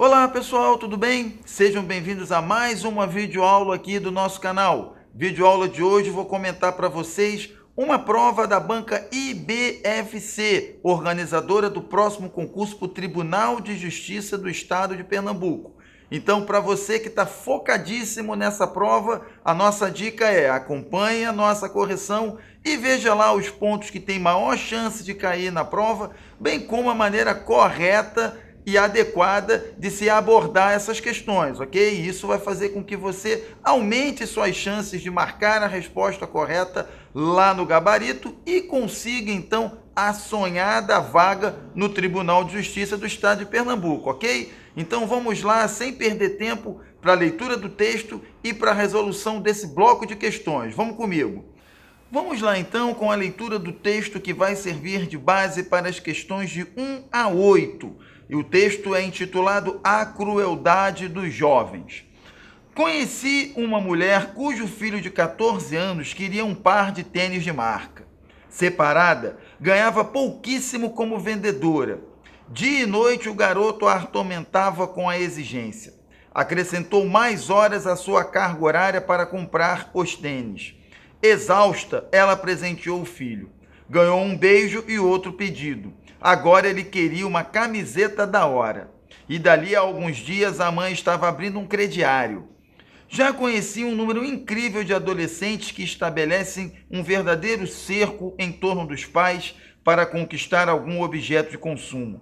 Olá pessoal, tudo bem? Sejam bem-vindos a mais uma videoaula aqui do nosso canal. Videoaula de hoje vou comentar para vocês uma prova da banca IBFC, organizadora do próximo concurso para o Tribunal de Justiça do Estado de Pernambuco. Então, para você que está focadíssimo nessa prova, a nossa dica é acompanhe a nossa correção e veja lá os pontos que tem maior chance de cair na prova, bem como a maneira correta e adequada de se abordar essas questões, ok? Isso vai fazer com que você aumente suas chances de marcar a resposta correta lá no gabarito e consiga, então, a sonhada vaga no Tribunal de Justiça do Estado de Pernambuco, ok? Então vamos lá, sem perder tempo, para a leitura do texto e para a resolução desse bloco de questões. Vamos comigo. Vamos lá então com a leitura do texto que vai servir de base para as questões de 1 a 8. E o texto é intitulado A Crueldade dos Jovens. Conheci uma mulher cujo filho de 14 anos queria um par de tênis de marca. Separada, ganhava pouquíssimo como vendedora. Dia e noite o garoto a atormentava com a exigência. Acrescentou mais horas à sua carga horária para comprar os tênis. Exausta, ela presenteou o filho. Ganhou um beijo e outro pedido. Agora ele queria uma camiseta da hora. E dali a alguns dias a mãe estava abrindo um crediário. Já conheci um número incrível de adolescentes que estabelecem um verdadeiro cerco em torno dos pais para conquistar algum objeto de consumo.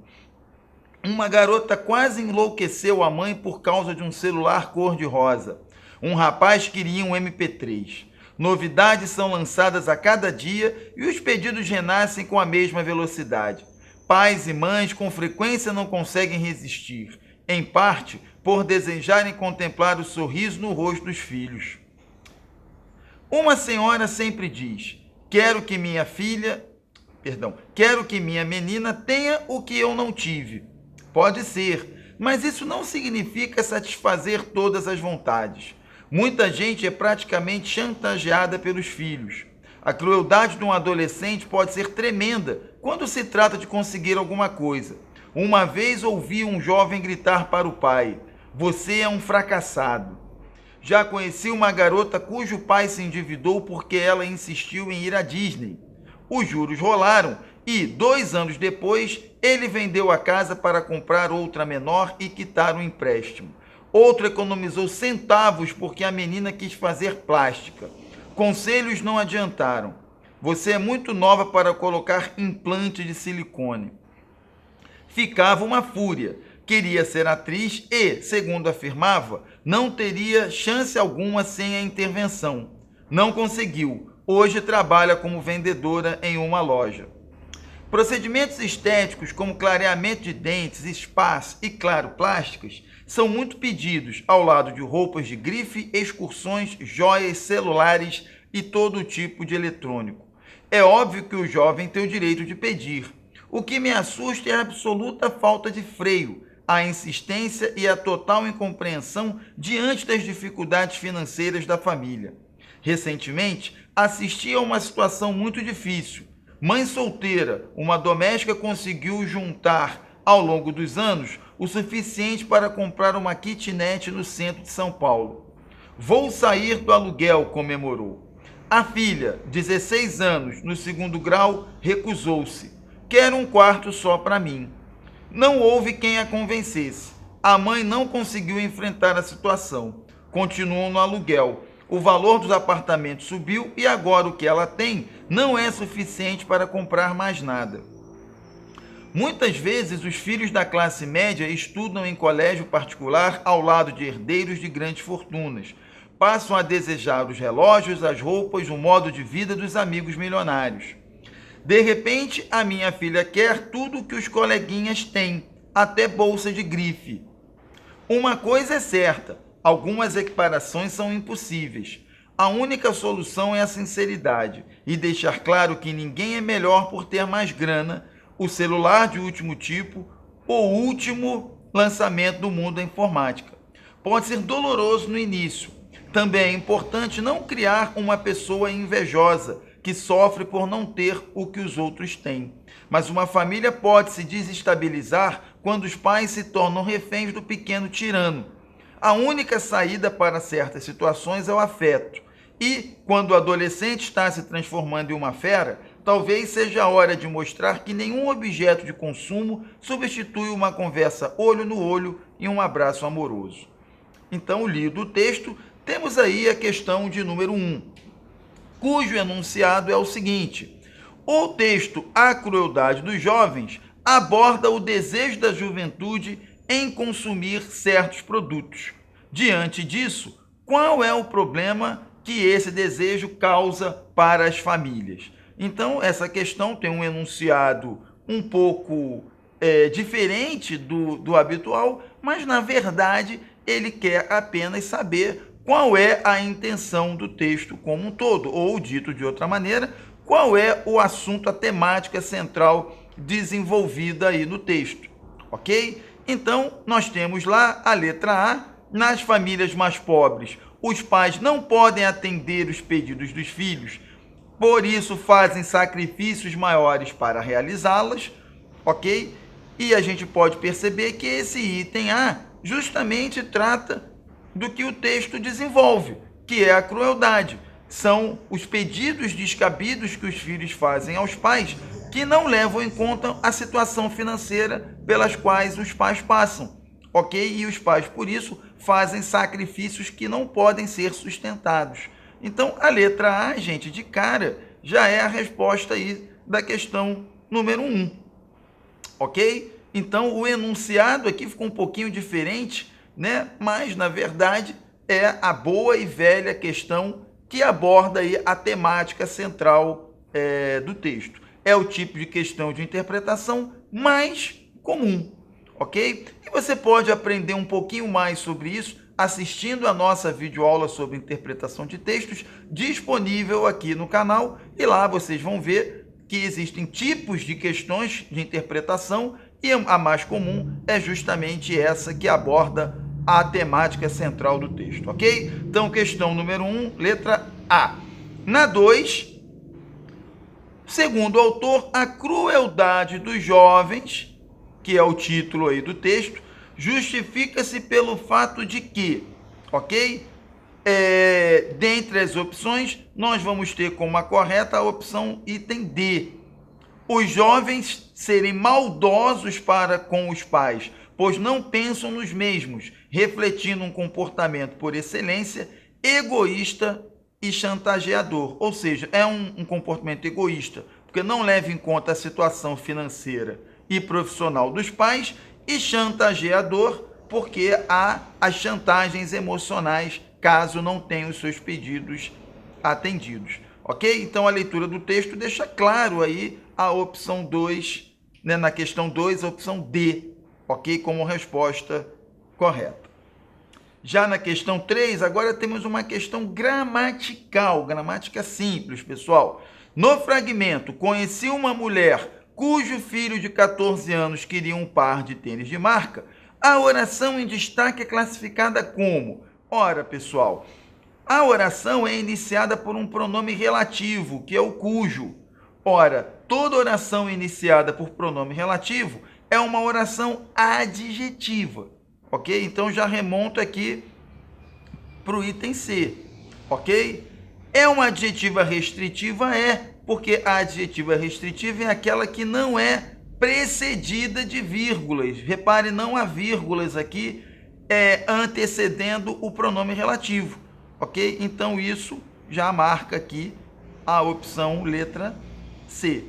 Uma garota quase enlouqueceu a mãe por causa de um celular cor-de-rosa. Um rapaz queria um MP3. Novidades são lançadas a cada dia e os pedidos renascem com a mesma velocidade. Pais e mães com frequência não conseguem resistir, em parte por desejarem contemplar o sorriso no rosto dos filhos. Uma senhora sempre diz: quero que minha menina tenha o que eu não tive. Pode ser, mas isso não significa satisfazer todas as vontades. Muita gente é praticamente chantageada pelos filhos. A crueldade de um adolescente pode ser tremenda quando se trata de conseguir alguma coisa. Uma vez ouvi um jovem gritar para o pai: você é um fracassado. Já conheci uma garota cujo pai se endividou porque ela insistiu em ir à Disney. Os juros rolaram e, 2 anos depois, ele vendeu a casa para comprar outra menor e quitar o empréstimo. Outro economizou centavos porque a menina quis fazer plástica. Conselhos não adiantaram. Você é muito nova para colocar implante de silicone. Ficava uma fúria. Queria ser atriz e, segundo afirmava, não teria chance alguma sem a intervenção. Não conseguiu. Hoje trabalha como vendedora em uma loja. Procedimentos estéticos como clareamento de dentes, spas e, claro, plásticas são muito pedidos, ao lado de roupas de grife, excursões, joias, celulares e todo tipo de eletrônico. É óbvio que o jovem tem o direito de pedir. O que me assusta é a absoluta falta de freio, a insistência e a total incompreensão diante das dificuldades financeiras da família. Recentemente, assisti a uma situação muito difícil. Mãe solteira, uma doméstica conseguiu juntar, ao longo dos anos, o suficiente para comprar uma kitnet no centro de São Paulo. Vou sair do aluguel, comemorou. A filha, 16 anos, no 2º grau, recusou-se. Quero um quarto só para mim. Não houve quem a convencesse. A mãe não conseguiu enfrentar a situação. Continuou no aluguel. O valor dos apartamentos subiu e agora o que ela tem não é suficiente para comprar mais nada. Muitas vezes os filhos da classe média estudam em colégio particular ao lado de herdeiros de grandes fortunas. Passam a desejar os relógios, as roupas, o modo de vida dos amigos milionários. De repente, a minha filha quer tudo o que os coleguinhas têm, até bolsa de grife. Uma coisa é certa: algumas equiparações são impossíveis. A única solução é a sinceridade e deixar claro que ninguém é melhor por ter mais grana, o celular de último tipo ou o último lançamento do mundo da informática. Pode ser doloroso no início. Também é importante não criar uma pessoa invejosa que sofre por não ter o que os outros têm. Mas uma família pode se desestabilizar quando os pais se tornam reféns do pequeno tirano. A única saída para certas situações é o afeto. E, quando o adolescente está se transformando em uma fera, talvez seja a hora de mostrar que nenhum objeto de consumo substitui uma conversa olho no olho e um abraço amoroso. Então, lido o texto, temos aí a questão de número 1, cujo enunciado é o seguinte: o texto A Crueldade dos Jovens aborda o desejo da juventude em consumir certos produtos. Diante disso, qual é o problema que esse desejo causa para as famílias? Então, essa questão tem um enunciado um pouco diferente do habitual, mas, na verdade, ele quer apenas saber qual é a intenção do texto como um todo, ou, dito de outra maneira, qual é o assunto, a temática central desenvolvida aí no texto, ok? Então, nós temos lá a letra A: nas famílias mais pobres, os pais não podem atender os pedidos dos filhos, por isso fazem sacrifícios maiores para realizá-las, ok? E a gente pode perceber que esse item A justamente trata do que o texto desenvolve, que é a crueldade. São os pedidos descabidos que os filhos fazem aos pais, que não levam em conta a situação financeira pelas quais os pais passam, ok? E os pais, por isso, fazem sacrifícios que não podem ser sustentados. Então, a letra A, gente, de cara, já é a resposta aí da questão número 1, ok? Então, o enunciado aqui ficou um pouquinho diferente, né? Mas, na verdade, é a boa e velha questão que aborda aí a temática central do texto. É o tipo de questão de interpretação mais comum, ok? E você pode aprender um pouquinho mais sobre isso assistindo a nossa videoaula sobre interpretação de textos, disponível aqui no canal, e lá vocês vão ver que existem tipos de questões de interpretação e a mais comum é justamente essa que aborda a temática central do texto, ok? Então, questão número 1, letra A. Na 2, segundo o autor, a crueldade dos jovens, que é o título aí do texto, justifica-se pelo fato de que, ok? Dentre as opções, nós vamos ter como a correta a opção item D. Os jovens serem maldosos para com os pais, pois não pensam nos mesmos, refletindo um comportamento por excelência egoísta e chantageador. Ou seja, é um comportamento egoísta, porque não leva em conta a situação financeira e profissional dos pais, e chantageador, porque há as chantagens emocionais caso não tenham os seus pedidos atendidos. Ok? Então, a leitura do texto deixa claro aí a opção 2, né, na questão 2, a opção D, ok? Como resposta correta. Já na questão 3, agora temos uma questão gramatical, gramática simples, pessoal. No fragmento, conheci uma mulher cujo filho de 14 anos queria um par de tênis de marca, a oração em destaque é classificada como? Ora, pessoal, a oração é iniciada por um pronome relativo, que é o cujo. Ora, toda oração iniciada por pronome relativo é uma oração adjetiva, ok? Então, já remonto aqui para o item C, ok? É uma adjetiva restritiva? É, porque a adjetiva restritiva é aquela que não é precedida de vírgulas. Repare, não há vírgulas aqui antecedendo o pronome relativo, ok? Então, isso já marca aqui a opção letra C,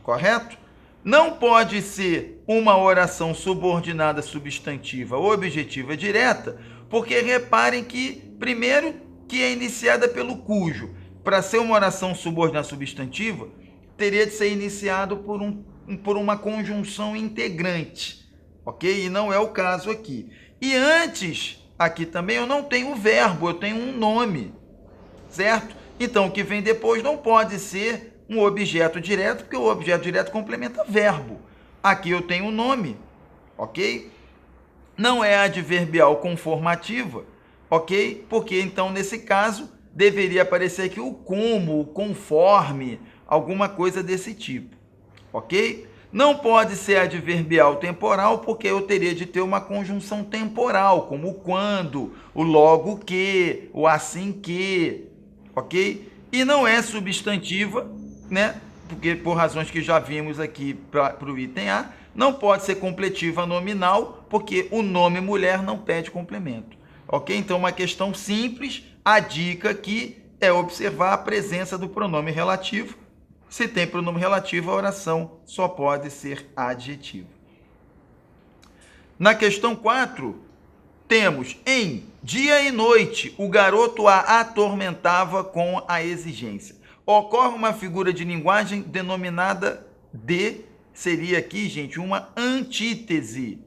correto? Não pode ser uma oração subordinada substantiva ou objetiva direta, porque reparem que, primeiro, que é iniciada pelo cujo. Para ser uma oração subordinada substantiva, teria de ser iniciado por uma conjunção integrante, ok? E não é o caso aqui. E antes, aqui também, eu não tenho verbo, eu tenho um nome, certo? Então, o que vem depois não pode ser um objeto direto, porque o objeto direto complementa verbo. Aqui eu tenho um nome, ok? Não é adverbial conformativa, ok? Porque, então, nesse caso, deveria aparecer aqui o como, o conforme, alguma coisa desse tipo, ok? Não pode ser adverbial temporal, porque eu teria de ter uma conjunção temporal, como o quando, o logo que, o assim que, ok? E não é substantiva, né? Porque por razões que já vimos aqui para o item A, não pode ser completiva nominal, porque o nome mulher não pede complemento, ok? Então, uma questão simples, a dica aqui é observar a presença do pronome relativo. Se tem pronome relativo, a oração só pode ser adjetiva. Na questão 4, temos em dia e noite, o garoto a atormentava com a exigência. Ocorre uma figura de linguagem denominada de, seria aqui, gente, uma antítese.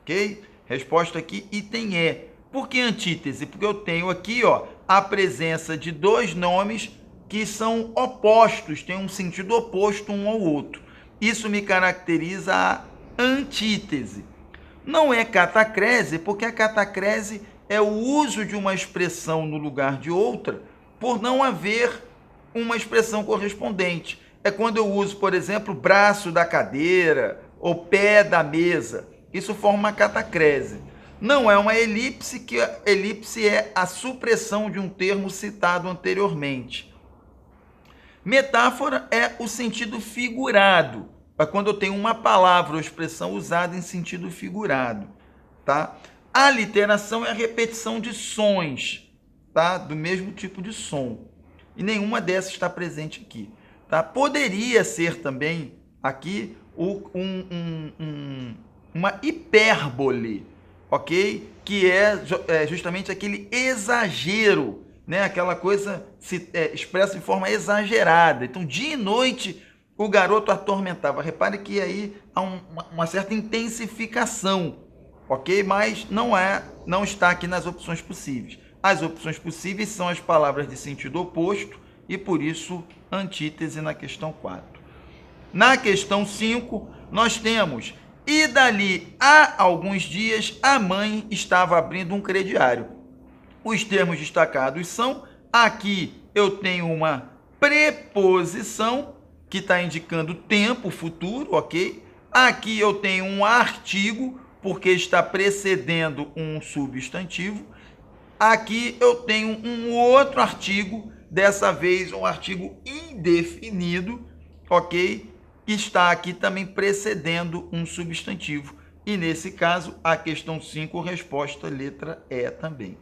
Ok? Resposta aqui, item E. Por que antítese? Porque eu tenho aqui, ó, a presença de dois nomes que são opostos, têm um sentido oposto um ao outro. Isso me caracteriza a antítese. Não é catacrese, porque a catacrese é o uso de uma expressão no lugar de outra, por não haver uma expressão correspondente. É quando eu uso, por exemplo, braço da cadeira ou pé da mesa. Isso forma uma catacrese. Não é uma elipse, que a elipse é a supressão de um termo citado anteriormente. Metáfora é o sentido figurado, é quando eu tenho uma palavra ou expressão usada em sentido figurado, tá? A literação é a repetição de sons, tá? Do mesmo tipo de som. E nenhuma dessas está presente aqui, tá? Poderia ser também aqui uma hipérbole, ok? Que é justamente aquele exagero, né? Aquela coisa se expressa de forma exagerada. Então, dia e noite, o garoto atormentava. Repare que aí há uma certa intensificação, ok? Mas não está aqui nas opções possíveis. As opções possíveis são as palavras de sentido oposto e, por isso, antítese na questão 4. Na questão 5, nós temos: e dali a alguns dias, a mãe estava abrindo um crediário. Os termos destacados são, aqui eu tenho uma preposição que está indicando tempo futuro, ok? Aqui eu tenho um artigo, porque está precedendo um substantivo. Aqui eu tenho um outro artigo, dessa vez um artigo indefinido, ok? Que está aqui também precedendo um substantivo. E nesse caso, a questão 5, resposta letra E também.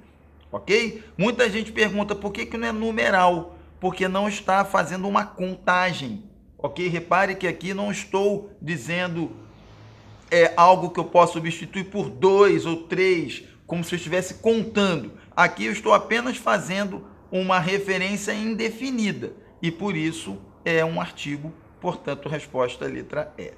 Ok? Muita gente pergunta por que não é numeral, porque não está fazendo uma contagem, ok? Repare que aqui não estou dizendo algo que eu posso substituir por 2 ou 3, como se eu estivesse contando. Aqui eu estou apenas fazendo uma referência indefinida e por isso é um artigo, portanto, resposta letra E.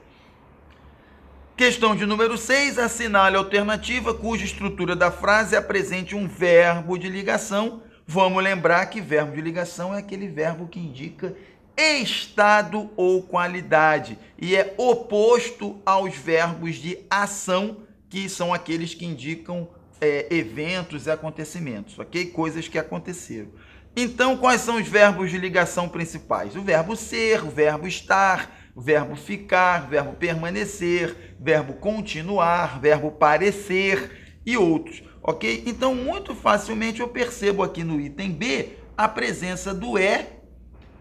Questão de número 6, assinale a alternativa cuja estrutura da frase apresente um verbo de ligação. Vamos lembrar que verbo de ligação é aquele verbo que indica estado ou qualidade e é oposto aos verbos de ação, que são aqueles que indicam eventos e acontecimentos, ok? Coisas que aconteceram. Então, quais são os verbos de ligação principais? O verbo ser, o verbo estar, o verbo ficar, o verbo permanecer, verbo continuar, verbo parecer e outros, ok? Então, muito facilmente eu percebo aqui no item B a presença do E,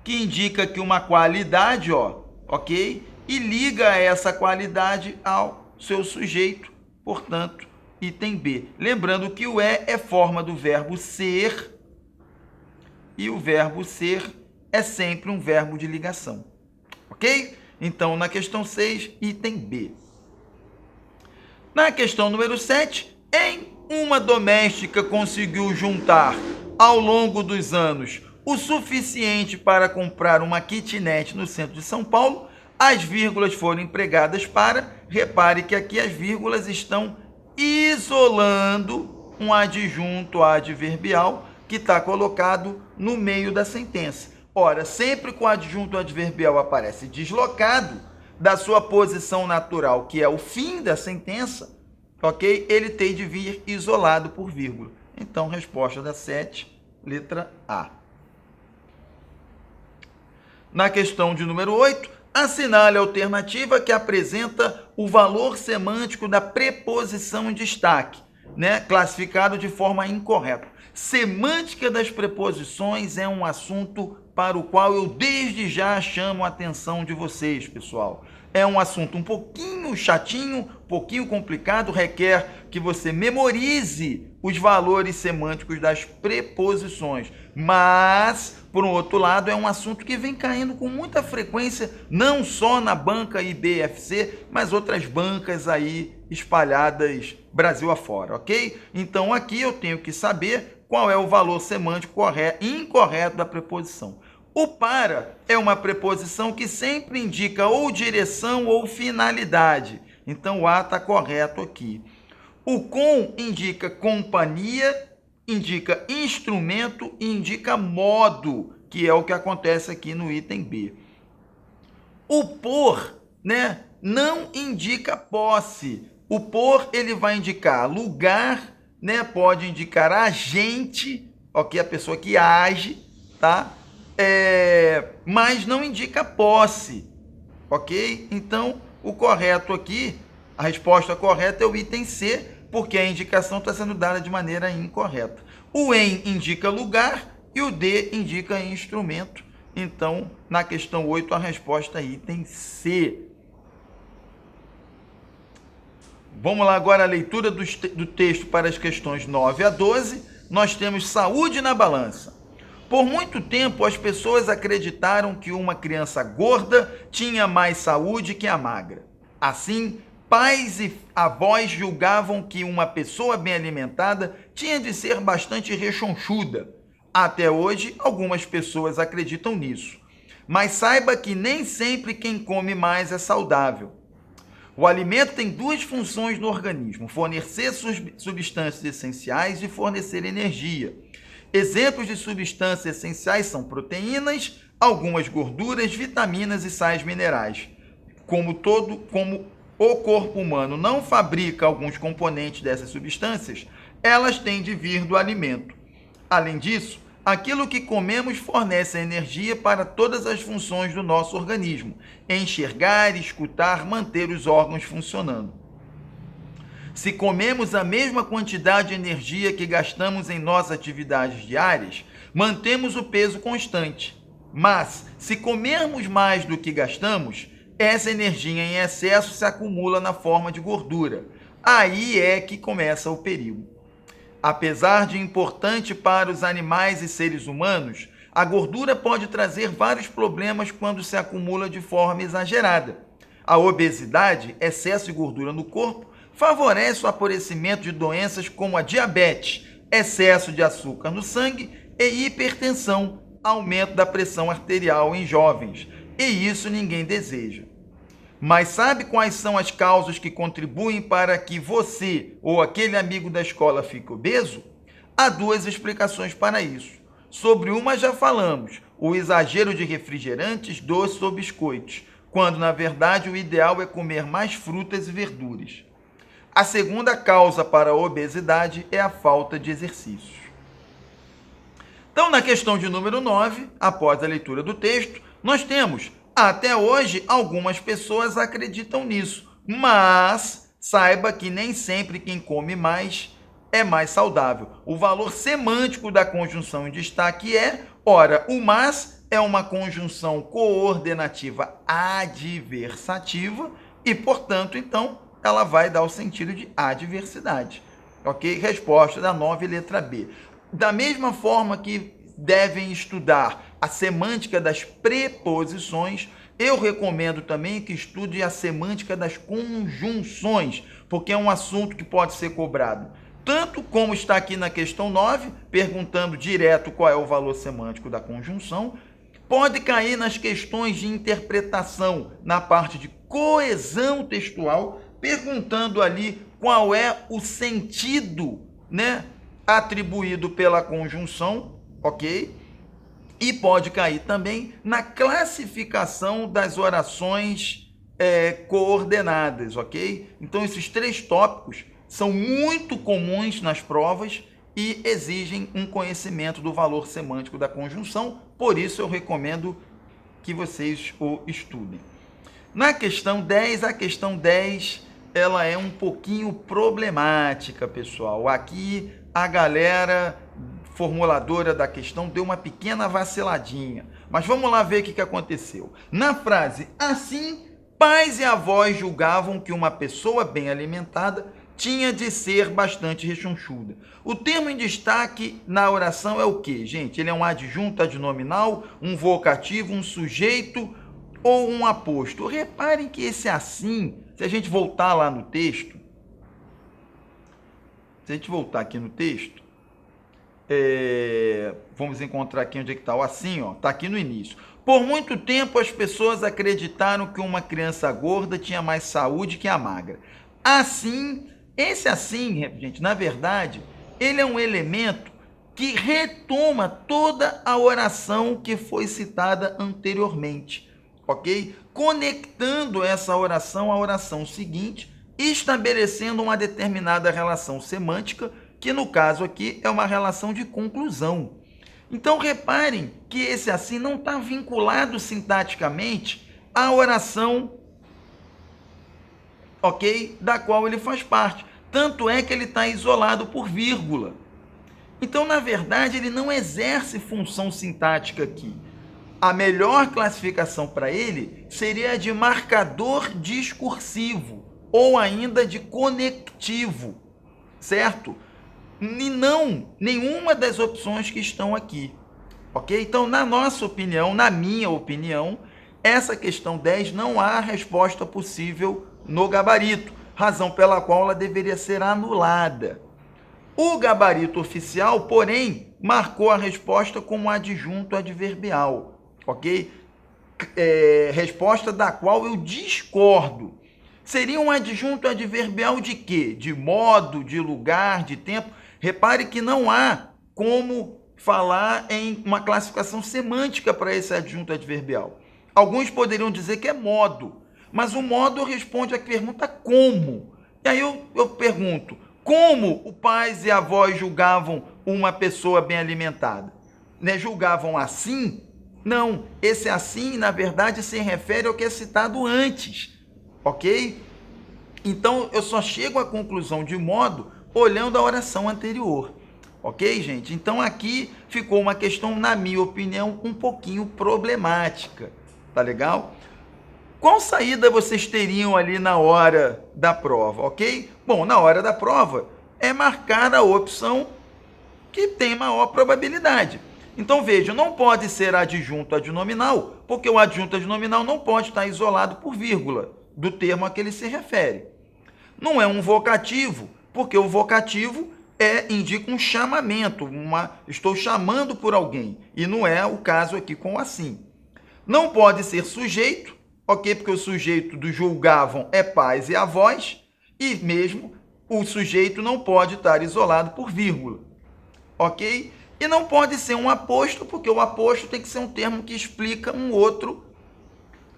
que indica que uma qualidade, ó, ok? E liga essa qualidade ao seu sujeito, portanto, item B. Lembrando que o E é forma do verbo ser e o verbo ser é sempre um verbo de ligação, ok? Então, na questão 6, item B. Na questão número 7, em uma doméstica conseguiu juntar, ao longo dos anos, o suficiente para comprar uma kitnet no centro de São Paulo, as vírgulas foram empregadas para, repare que aqui as vírgulas estão isolando um adjunto adverbial que está colocado no meio da sentença. Ora, sempre que o adjunto adverbial aparece deslocado da sua posição natural, que é o fim da sentença, ok? Ele tem de vir isolado por vírgula. Então, resposta da 7, letra A. Na questão de número 8, Assinale a alternativa que apresenta o valor semântico da preposição em destaque, né? Classificado de forma incorreta. Semântica das preposições é um assunto para o qual eu desde já chamo a atenção de vocês, pessoal. É um assunto um pouquinho chatinho, um pouquinho complicado, requer que você memorize os valores semânticos das preposições. Mas, por um outro lado, é um assunto que vem caindo com muita frequência, não só na banca IBFC, mas outras bancas aí espalhadas Brasil afora, ok? Então aqui eu tenho que saber qual é o valor semântico incorreto da preposição. O para é uma preposição que sempre indica ou direção ou finalidade. Então o A está correto aqui. O com indica companhia, indica instrumento e indica modo, que é o que acontece aqui no item B. O por, né, não indica posse. O por ele vai indicar lugar, né, pode indicar agente, ok, a pessoa que age, tá? Mas não indica posse, ok? Então, o correto aqui, a resposta correta é o item C, porque a indicação está sendo dada de maneira incorreta. O em indica lugar e o D indica instrumento. Então, na questão 8, a resposta é item C. Vamos lá agora a leitura do texto para as questões 9 a 12. Nós temos saúde na balança. Por muito tempo, as pessoas acreditaram que uma criança gorda tinha mais saúde que a magra. Assim, pais e avós julgavam que uma pessoa bem alimentada tinha de ser bastante rechonchuda. Até hoje, algumas pessoas acreditam nisso. Mas saiba que nem sempre quem come mais é saudável. O alimento tem duas funções no organismo: fornecer substâncias essenciais e fornecer energia. Exemplos de substâncias essenciais são proteínas, algumas gorduras, vitaminas e sais minerais. Como o corpo humano não fabrica alguns componentes dessas substâncias, elas têm de vir do alimento. Além disso, aquilo que comemos fornece energia para todas as funções do nosso organismo: enxergar, escutar, manter os órgãos funcionando. Se comemos a mesma quantidade de energia que gastamos em nossas atividades diárias, mantemos o peso constante. Mas, se comermos mais do que gastamos, essa energia em excesso se acumula na forma de gordura. Aí é que começa o perigo. Apesar de importante para os animais e seres humanos, a gordura pode trazer vários problemas quando se acumula de forma exagerada. A obesidade, excesso de gordura no corpo, favorece o aparecimento de doenças como a diabetes, excesso de açúcar no sangue e hipertensão, aumento da pressão arterial em jovens. E isso ninguém deseja. Mas sabe quais são as causas que contribuem para que você ou aquele amigo da escola fique obeso? Há duas explicações para isso. Sobre uma já falamos: o exagero de refrigerantes, doces ou biscoitos, quando na verdade o ideal é comer mais frutas e verduras. A segunda causa para a obesidade é a falta de exercícios. Então, na questão de número 9, após a leitura do texto, nós temos: até hoje, algumas pessoas acreditam nisso, mas saiba que nem sempre quem come mais é mais saudável. O valor semântico da conjunção em destaque é: ora, o mas é uma conjunção coordenativa adversativa e, portanto, então, ela vai dar o sentido de adversidade. Ok? Resposta da 9, letra B. Da mesma forma que devem estudar a semântica das preposições, eu recomendo também que estude a semântica das conjunções, porque é um assunto que pode ser cobrado. Tanto como está aqui na questão 9, perguntando direto qual é o valor semântico da conjunção, pode cair nas questões de interpretação, na parte de coesão textual, perguntando ali qual é o sentido, né, atribuído pela conjunção, ok? E pode cair também na classificação das orações coordenadas, ok? Então, esses três tópicos são muito comuns nas provas e exigem um conhecimento do valor semântico da conjunção, por isso eu recomendo que vocês o estudem. Na questão 10, a questão 10, ela é um pouquinho problemática, pessoal. Aqui a galera formuladora da questão deu uma pequena vaciladinha. Mas vamos lá ver o que aconteceu. Na frase, assim, pais e avós julgavam que uma pessoa bem alimentada tinha de ser bastante rechonchuda. O termo em destaque na oração é o quê, gente? Ele é um adjunto adnominal, um vocativo, um sujeito ou um aposto. Reparem que esse assim, se a gente voltar lá no texto, vamos encontrar aqui onde é que está o assim, ó, está aqui no início. Por muito tempo as pessoas acreditaram que uma criança gorda tinha mais saúde que a magra. Assim, esse assim, gente, na verdade, ele é um elemento que retoma toda a oração que foi citada anteriormente, ok? Conectando essa oração à oração seguinte, estabelecendo uma determinada relação semântica, que no caso aqui é uma relação de conclusão. Então reparem que esse assim não está vinculado sintaticamente à oração, ok? Da qual ele faz parte. Tanto é que ele está isolado por vírgula. Então, na verdade, ele não exerce função sintática aqui. A melhor classificação para ele seria a de marcador discursivo ou ainda de conectivo, certo? E não nenhuma das opções que estão aqui, ok? Então, na nossa opinião, na minha opinião, essa questão 10 não há resposta possível no gabarito, razão pela qual ela deveria ser anulada. O gabarito oficial, porém, marcou a resposta como adjunto adverbial, ok? Resposta da qual eu discordo. Seria um adjunto adverbial de quê? De modo, de lugar, de tempo. Repare que não há como falar em uma classificação semântica para esse adjunto adverbial. Alguns poderiam dizer que é modo, mas o modo responde à pergunta como. E aí eu pergunto, como os pais e avós julgavam uma pessoa bem alimentada? Né? Julgavam assim? Não, esse assim, na verdade, se refere ao que é citado antes, ok? Então, eu só chego à conclusão de modo olhando a oração anterior, ok, gente? Então, aqui ficou uma questão, na minha opinião, um pouquinho problemática, tá legal? Qual saída vocês teriam ali na hora da prova, ok? Bom, na hora da prova é marcar a opção que tem maior probabilidade. Então, veja, não pode ser adjunto adnominal, porque o adjunto adnominal não pode estar isolado por vírgula do termo a que ele se refere. Não é um vocativo, porque o vocativo indica um chamamento, estou chamando por alguém, e não é o caso aqui com assim. Não pode ser sujeito, ok? Porque o sujeito do julgavam é pais e avós, e mesmo o sujeito não pode estar isolado por vírgula, ok? E não pode ser um aposto, porque o aposto tem que ser um termo que explica um outro,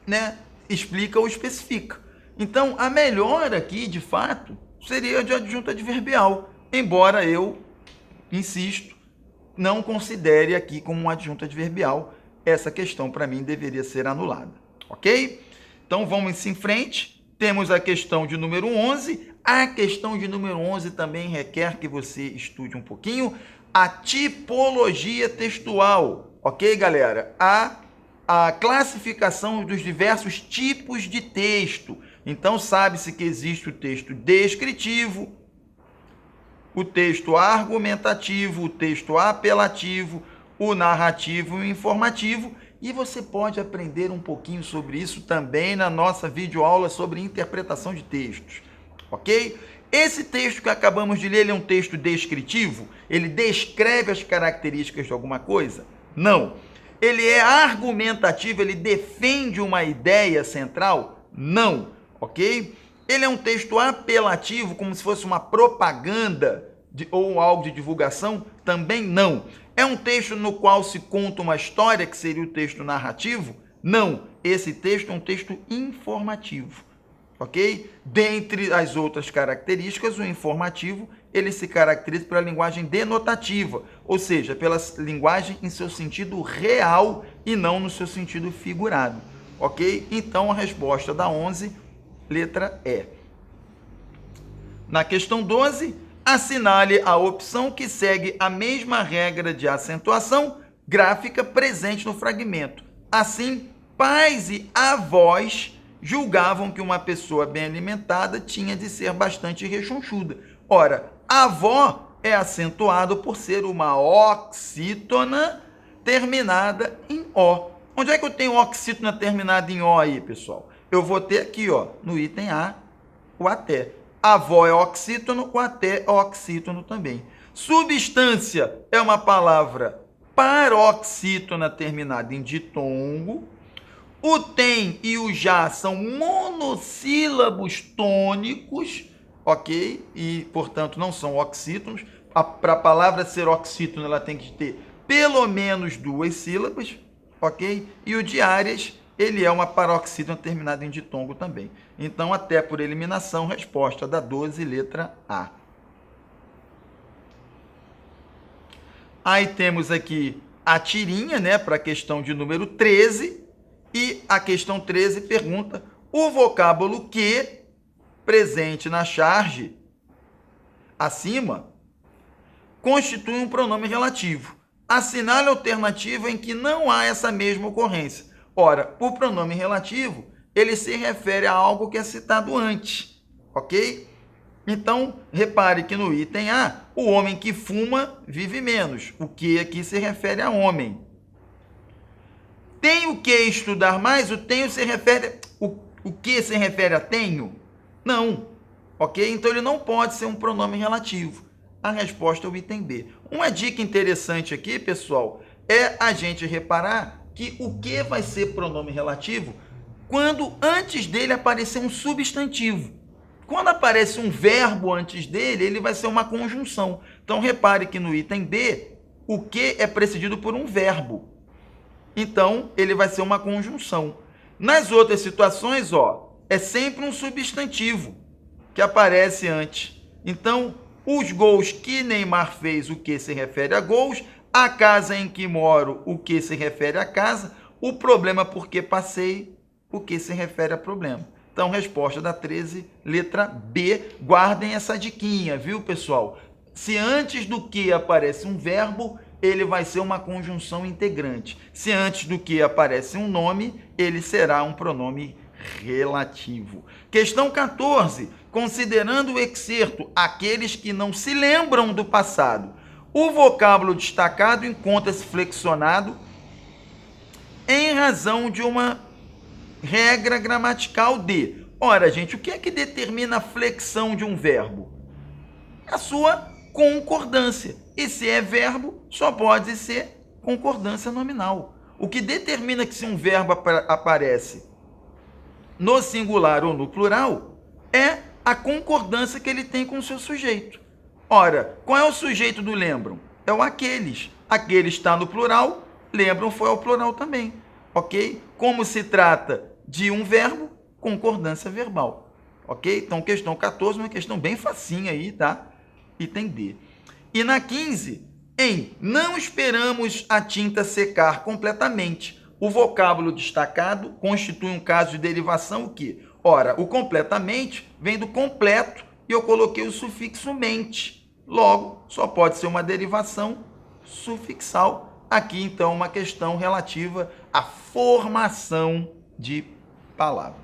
né? Explica ou especifica. Então, a melhor aqui, de fato, seria de adjunto adverbial, embora eu, insisto, não considere aqui como um adjunto adverbial. Essa questão, para mim, deveria ser anulada, ok? Então, vamos em frente. Temos a questão de número 11. A questão de número 11 também requer que você estude um pouquinho a tipologia textual, ok, galera? A classificação dos diversos tipos de texto. Então, sabe-se que existe o texto descritivo, o texto argumentativo, o texto apelativo, o narrativo e o informativo. E você pode aprender um pouquinho sobre isso também na nossa videoaula sobre interpretação de textos, ok? Esse texto que acabamos de ler, ele é um texto descritivo? Ele descreve as características de alguma coisa? Não. Ele é argumentativo? Ele defende uma ideia central? Não. Ok? Ele é um texto apelativo, como se fosse uma propaganda ou algo de divulgação? Também não. É um texto no qual se conta uma história, que seria o texto narrativo? Não. Esse texto é um texto informativo. Ok? Dentre as outras características, o informativo, ele se caracteriza pela linguagem denotativa, ou seja, pela linguagem em seu sentido real e não no seu sentido figurado. ok? Então, a resposta da 11, letra E. Na questão 12, assinale a opção que segue a mesma regra de acentuação gráfica presente no fragmento. Assim, pais e avós julgavam que uma pessoa bem alimentada tinha de ser bastante rechonchuda. Ora, avó é acentuado por ser uma oxítona terminada em O. Onde é que eu tenho oxítona terminada em O aí, pessoal? Eu vou ter aqui, ó, no item A, o até. Avó é oxítono, o até é oxítono também. Substância é uma palavra paroxítona terminada em ditongo. O tem e o já são monossílabos tônicos, ok? E, portanto, não são oxítonos. Para a palavra ser oxítono, ela tem que ter pelo menos 2 sílabas, ok? E o diárias, ele é uma paroxítona terminada em ditongo também. Então, até por eliminação, resposta da 12, letra A. Aí temos aqui a tirinha, né, para a questão de número 13. E a questão 13 pergunta: o vocábulo que, presente na charge acima, constitui um pronome relativo. Assinale a alternativa em que não há essa mesma ocorrência. Ora, o pronome relativo, ele se refere a algo que é citado antes, ok? Então, repare que no item A, o homem que fuma vive menos. O que aqui se refere a homem. Tenho que estudar mais? O tenho se refere... O que se refere a tenho? Não, ok? Então, ele não pode ser um pronome relativo. A resposta é o item B. Uma dica interessante aqui, pessoal, é a gente reparar que o que vai ser pronome relativo quando antes dele aparecer um substantivo. Quando aparece um verbo antes dele, ele vai ser uma conjunção. Então, repare que no item B, o que é precedido por um verbo. Então, ele vai ser uma conjunção. Nas outras situações, ó, é sempre um substantivo que aparece antes. Então, os gols que Neymar fez, o que se refere a gols. A casa em que moro, o que se refere a casa. O problema porque passei, o que se refere a problema. Então, resposta da 13, letra B. Guardem essa diquinha, viu, pessoal? Se antes do que aparece um verbo, ele vai ser uma conjunção integrante. Se antes do que aparece um nome, ele será um pronome relativo. Questão 14. Considerando o excerto aqueles que não se lembram do passado, o vocábulo destacado encontra-se flexionado em razão de uma regra gramatical de... Ora, gente, o que é que determina a flexão de um verbo? A sua concordância. E se é verbo, só pode ser concordância nominal. O que determina que se um verbo aparece no singular ou no plural é a concordância que ele tem com o seu sujeito. Ora, qual é o sujeito do lembram? É o aqueles. Aqueles está no plural, lembram foi ao plural também. Ok? Como se trata de um verbo, concordância verbal. Ok? Então, questão 14, uma questão bem facinha aí, tá? Item D. E na 15, em não esperamos a tinta secar completamente. O vocábulo destacado constitui um caso de derivação o quê? Ora, o completamente vem do completo e eu coloquei o sufixo mente. Logo, só pode ser uma derivação sufixal. Aqui, então, uma questão relativa à formação de palavras.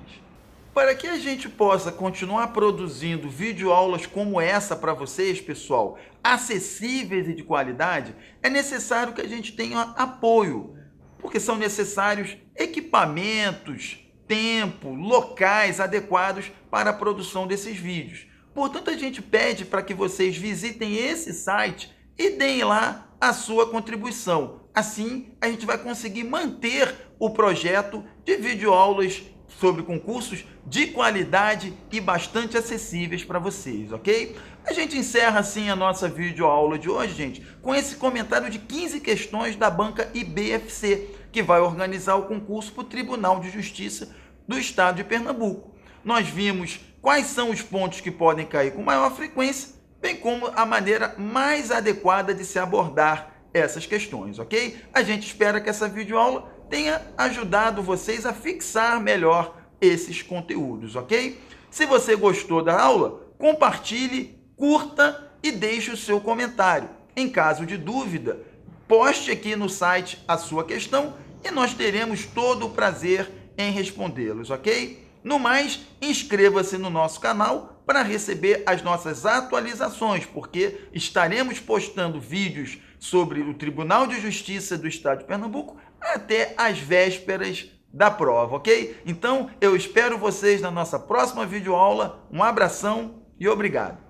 Para que a gente possa continuar produzindo videoaulas como essa para vocês, pessoal, acessíveis e de qualidade, é necessário que a gente tenha apoio, porque são necessários equipamentos, tempo, locais adequados para a produção desses vídeos. Portanto, a gente pede para que vocês visitem esse site e deem lá a sua contribuição. Assim, a gente vai conseguir manter o projeto de videoaulas sobre concursos de qualidade e bastante acessíveis para vocês, ok? A gente encerra assim a nossa videoaula de hoje, gente, com esse comentário de 15 questões da banca IBFC, que vai organizar o concurso para o Tribunal de Justiça do Estado de Pernambuco. Nós vimos quais são os pontos que podem cair com maior frequência, bem como a maneira mais adequada de se abordar essas questões, ok? A gente espera que essa videoaula tenha ajudado vocês a fixar melhor esses conteúdos, ok? Se você gostou da aula, compartilhe, curta e deixe o seu comentário. Em caso de dúvida, poste aqui no site a sua questão e nós teremos todo o prazer em respondê-los, ok? No mais, inscreva-se no nosso canal para receber as nossas atualizações, porque estaremos postando vídeos sobre o Tribunal de Justiça do Estado de Pernambuco até as vésperas da prova, ok? Então, eu espero vocês na nossa próxima videoaula. Um abração e obrigado!